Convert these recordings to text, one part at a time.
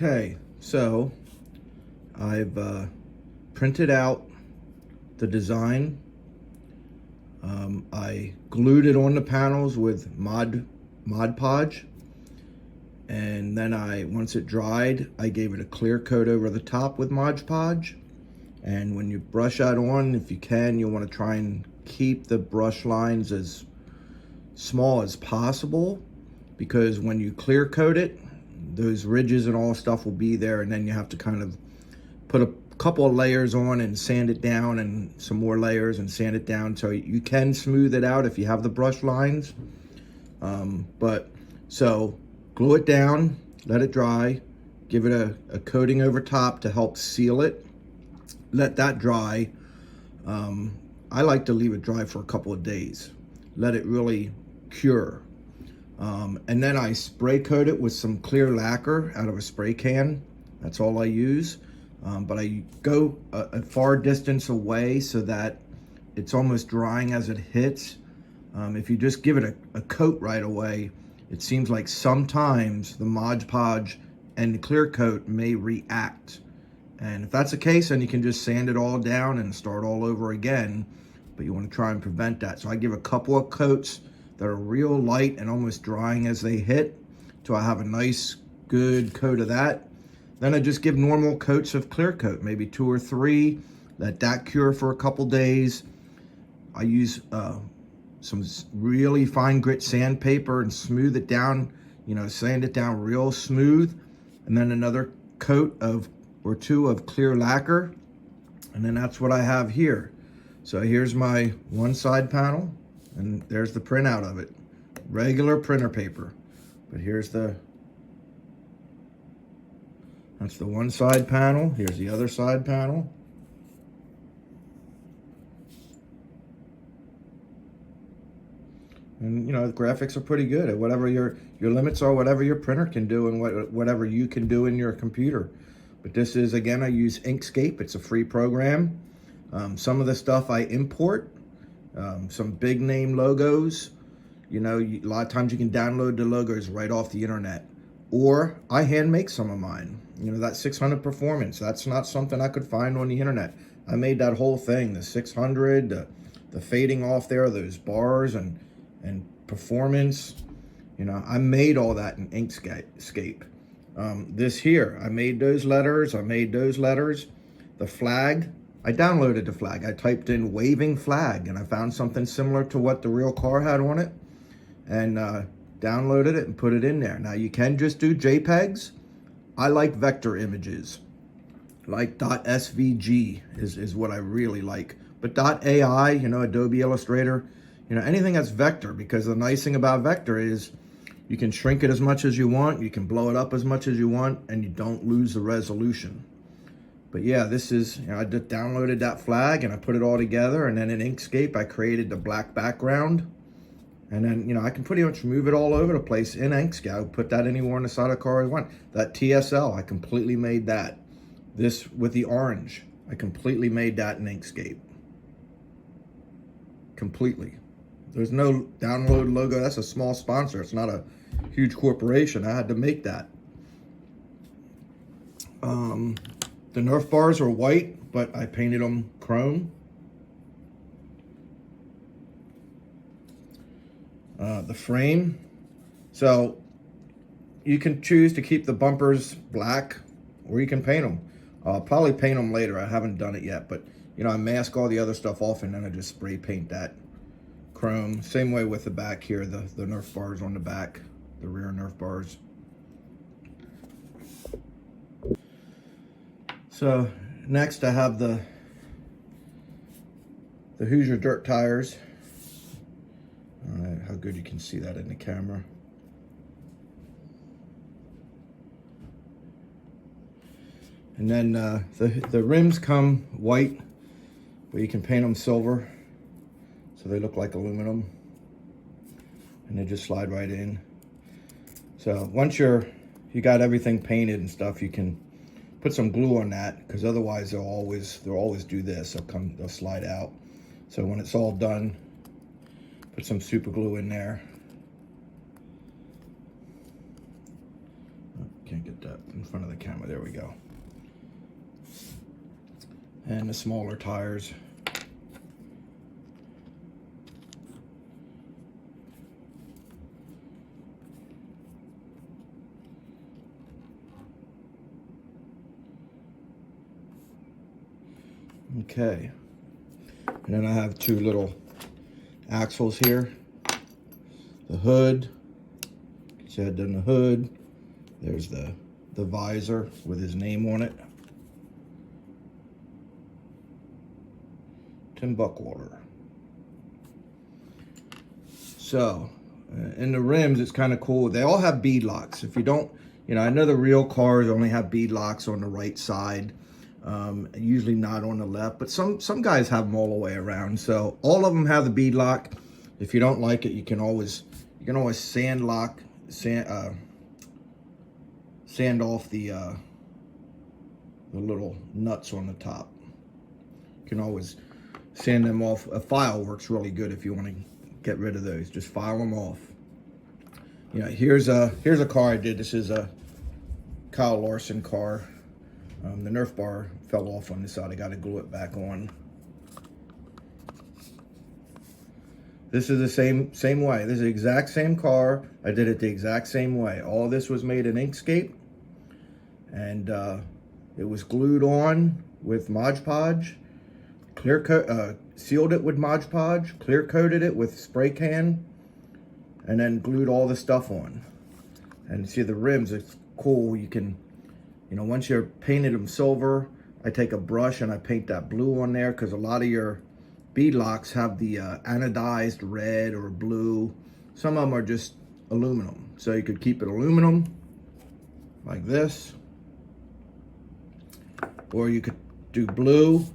Okay, so I've printed out the design. I glued it on the panels with Modge Podge, and then once it dried, I gave it a clear coat over the top with Modge Podge. And when you brush that on, if you can, you want to try and keep the brush lines as small as possible, because when you clear coat it, those ridges and all stuff will be there, and then you have to kind of put a couple of layers on and sand it down, and some more layers and sand it down, so you can smooth it out if you have the brush lines. So glue it down, let it dry, give it a coating over top to help seal it, let that dry. I like to leave it dry for a couple of days, let it really cure. And then I spray coat it with some clear lacquer out of a spray can. That's all I use. But I go a far distance away so that it's almost drying as it hits. If you just give it a coat right away, it seems like sometimes the Modge Podge and the clear coat may react. And if that's the case, then you can just sand it all down and start all over again. But you want to try and prevent that. So I give a couple of coats that are real light and almost drying as they hit, till I have a nice good coat of that. Then I just give normal coats of clear coat, maybe 2 or 3, let that cure for a couple days. I use some really fine grit sandpaper and smooth it down, sand it down real smooth. And then another coat or 2 of clear lacquer. And then that's what I have here. So here's my one side panel, and there's the printout of it. Regular printer paper. But that's the one side panel. Here's the other side panel. And the graphics are pretty good at whatever your limits are, whatever your printer can do, and whatever you can do in your computer. But this is, again, I use Inkscape. It's a free program. Some of the stuff I import, some big name logos. A lot of times you can download the logos right off the internet. Or I hand make some of mine. That 600 performance, that's not something I could find on the internet. I made that whole thing, the 600, the fading off there, those bars and performance. I made all that in Inkscape. This here, I made those letters. The flag, I downloaded the flag. I typed in waving flag, and I found something similar to what the real car had on it, and downloaded it and put it in there. Now you can just do JPEGs. I like vector images, like .svg is what I really like. But .ai, Adobe Illustrator, anything that's vector, because the nice thing about vector is you can shrink it as much as you want, you can blow it up as much as you want, and you don't lose the resolution. But yeah, this is, I just downloaded that flag and I put it all together, and then in Inkscape I created the black background. And then, I can pretty much move it all over the place in Inkscape. I put that anywhere on the side of the car I want. That TSL, I completely made that. This with the orange, I completely made that in Inkscape. Completely. There's no download logo. That's a small sponsor. It's not a huge corporation. I had to make that. The Nerf bars are white, but I painted them chrome. The frame, so you can choose to keep the bumpers black, or you can paint them. I'll probably paint them later. I haven't done it yet, but I mask all the other stuff off, and then I just spray paint that chrome. Same way with the back here, the Nerf bars on the back, the rear Nerf bars. So next I have the Hoosier dirt tires. How good you can see that in the camera. And then the rims come white, but you can paint them silver, so they look like aluminum, and they just slide right in. So once you got everything painted and stuff, you can put some glue on that, because otherwise they'll always do this. They'll slide out. So when it's all done, put some super glue in there. Oh, can't get that in front of the camera. There we go. And the smaller tires. Okay, and then I have two little axles here. The hood, said in the hood. There's the visor with his name on it. Tim Buckwater. So, in the rims, it's kind of cool. They all have bead locks. If you don't, you know, I know the real cars only have bead locks on the right side. Usually not on the left, but some guys have them all the way around. So all of them have the bead lock. If you don't like it, you can always sand off the little nuts on the top. You can always sand them off. A file works really good if you want to get rid of those. Just file them off. You know, here's a car I did. This is a Kyle Larson car. The Nerf bar fell off on this side. I got to glue it back on. This is the same way. This is the exact same car. I did it the exact same way. All this was made in Inkscape, and it was glued on with Modge Podge. Sealed it with Modge Podge. Clear coated it with spray can, and then glued all the stuff on. And see the rims. It's cool. You can. You know, once you're painted them silver, I take a brush and I paint that blue on there, because a lot of your bead locks have the anodized red or blue. Some of them are just aluminum. So you could keep it aluminum like this, or you could do blue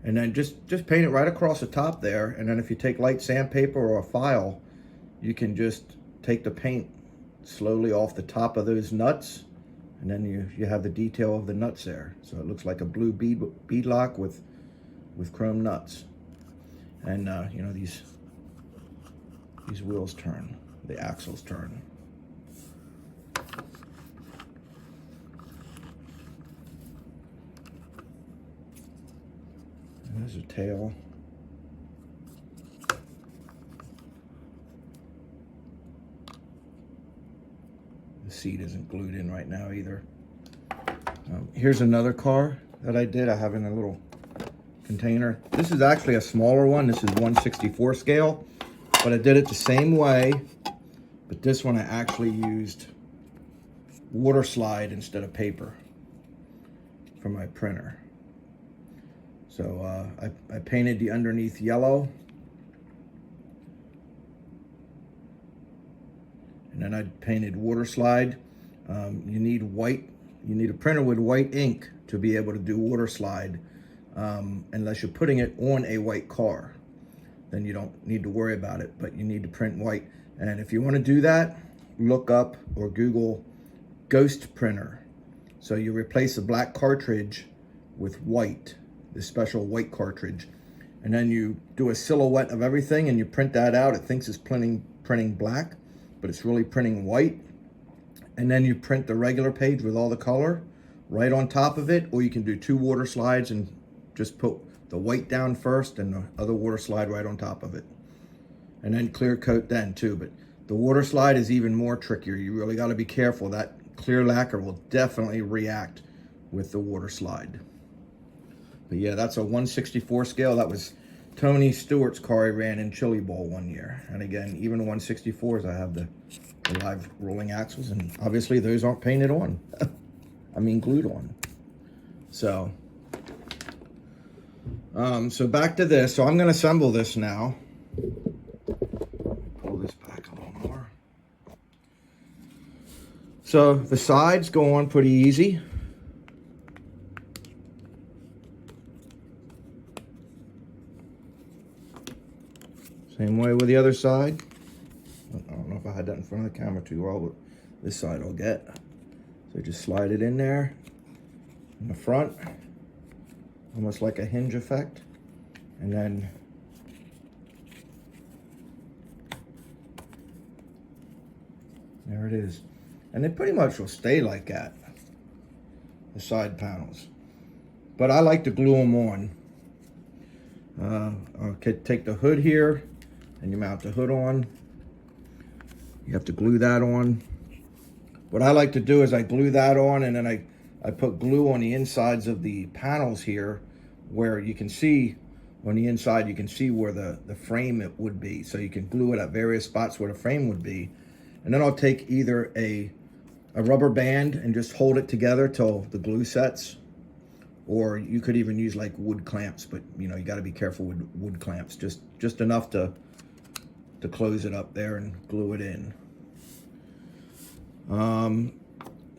and then just paint it right across the top there. And then if you take light sandpaper or a file, you can just take the paint slowly off the top of those nuts. And then you have the detail of the nuts there. So it looks like a blue bead lock with chrome nuts. And you know, these wheels turn, the axles turn. And there's a tail. The seat isn't glued in right now either. Here's another car that I did. I have in a little container. This is actually a smaller one. This is 1/64 scale, but I did it the same way. But this one I actually used water slide instead of paper for my printer. So I painted the underneath yellow. And then I painted water slide. You need white. You need a printer with white ink to be able to do water slide, unless you're putting it on a white car. Then you don't need to worry about it, but you need to print white. And if you want to do that, look up or Google ghost printer. So you replace the black cartridge with white, this special white cartridge. And then you do a silhouette of everything and you print that out. It thinks it's printing black, but it's really printing white. And then you print the regular page with all the color right on top of it, or you can do two water slides and just put the white down first and the other water slide right on top of it. And then clear coat then too, but the water slide is even more trickier. You really got to be careful. That clear lacquer will definitely react with the water slide. But yeah, that's a 1/64 scale. That was Tony Stewart's car he ran in Chili Bowl one year. And again, even the 1/64s, I have the live rolling axles, and obviously those aren't painted on. I mean glued on. So, so back to this. So I'm going to assemble this now. Pull this back a little more. So the sides go on pretty easy. Same way with the other side. I don't know if I had that in front of the camera too well, but this side I'll get. So just slide it in there in the front, almost like a hinge effect. And then there it is. And it pretty much will stay like that. the side panels. But I like to glue them on. Okay, take the hood here and you mount the hood on. You have to glue that on. What I like to do is I glue that on, and then I put glue on the insides of the panels here, where you can see on the inside, you can see where the frame it would be. So you can glue it at various spots where the frame would be. And then I'll take either a rubber band and just hold it together till the glue sets, or you could even use like wood clamps, but you know, you got to be careful with wood clamps, just enough to close it up there and glue it in. So I'm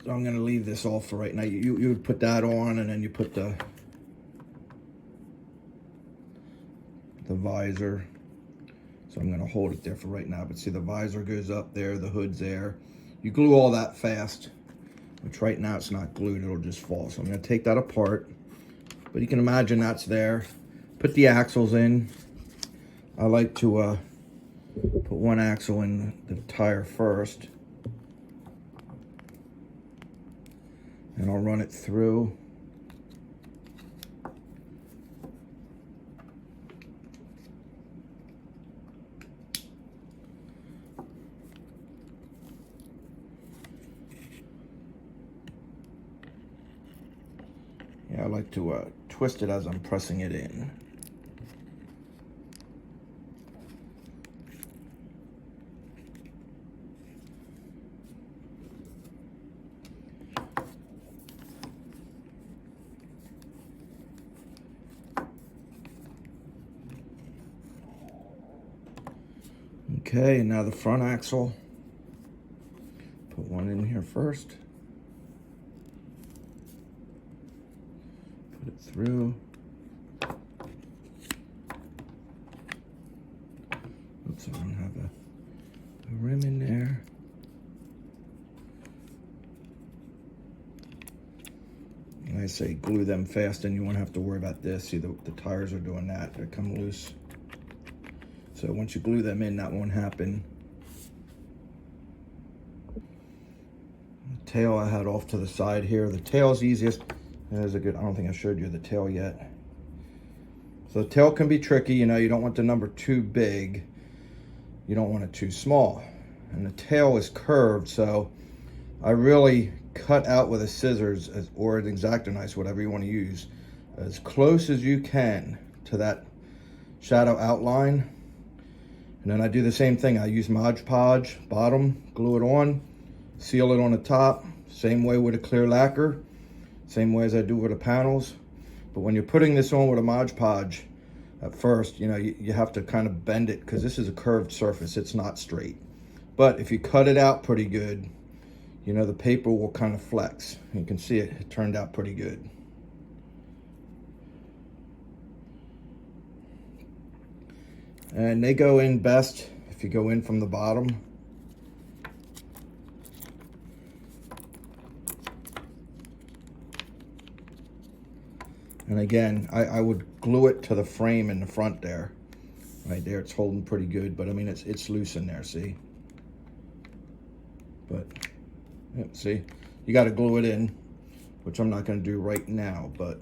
going to leave this off for right now. You would put that on, and then you put the visor. So I'm going to hold it there for right now, but see the visor goes up there, the hood's there. You glue all that fast, which right now it's not glued, it'll just fall. So I'm going to take that apart, but you can imagine that's there. Put the axles in. I like to put one axle in the tire first, and I'll run it through. Yeah, I like to twist it as I'm pressing it in. Okay, and now the front axle. Put one in here first. Put it through. Oops, I don't have a rim in there. And I say glue them fast, and you won't have to worry about this. See, the tires are doing that. They come loose. So once you glue them in, that won't happen. The tail I had off to the side here. The tail's easiest. There's a good, I don't think I showed you the tail yet. So the tail can be tricky, you know, you don't want the number too big. You don't want it too small. And the tail is curved, so I really cut out with a scissors or an X-Acto knife, whatever you want to use, as close as you can to that shadow outline. And then I do the same thing. I use Modge Podge bottom, glue it on, seal it on the top. Same way with a clear lacquer, same way as I do with the panels. But when you're putting this on with a Modge Podge, at first, you know, you have to kind of bend it because this is a curved surface. It's not straight. But if you cut it out pretty good, you know, the paper will kind of flex. You can see it turned out pretty good. And they go in best if you go in from the bottom. And again, I would glue it to the frame in the front there. Right there, it's holding pretty good, but I mean, it's loose in there, see? But, yeah, see? You gotta glue it in, which I'm not gonna do right now, but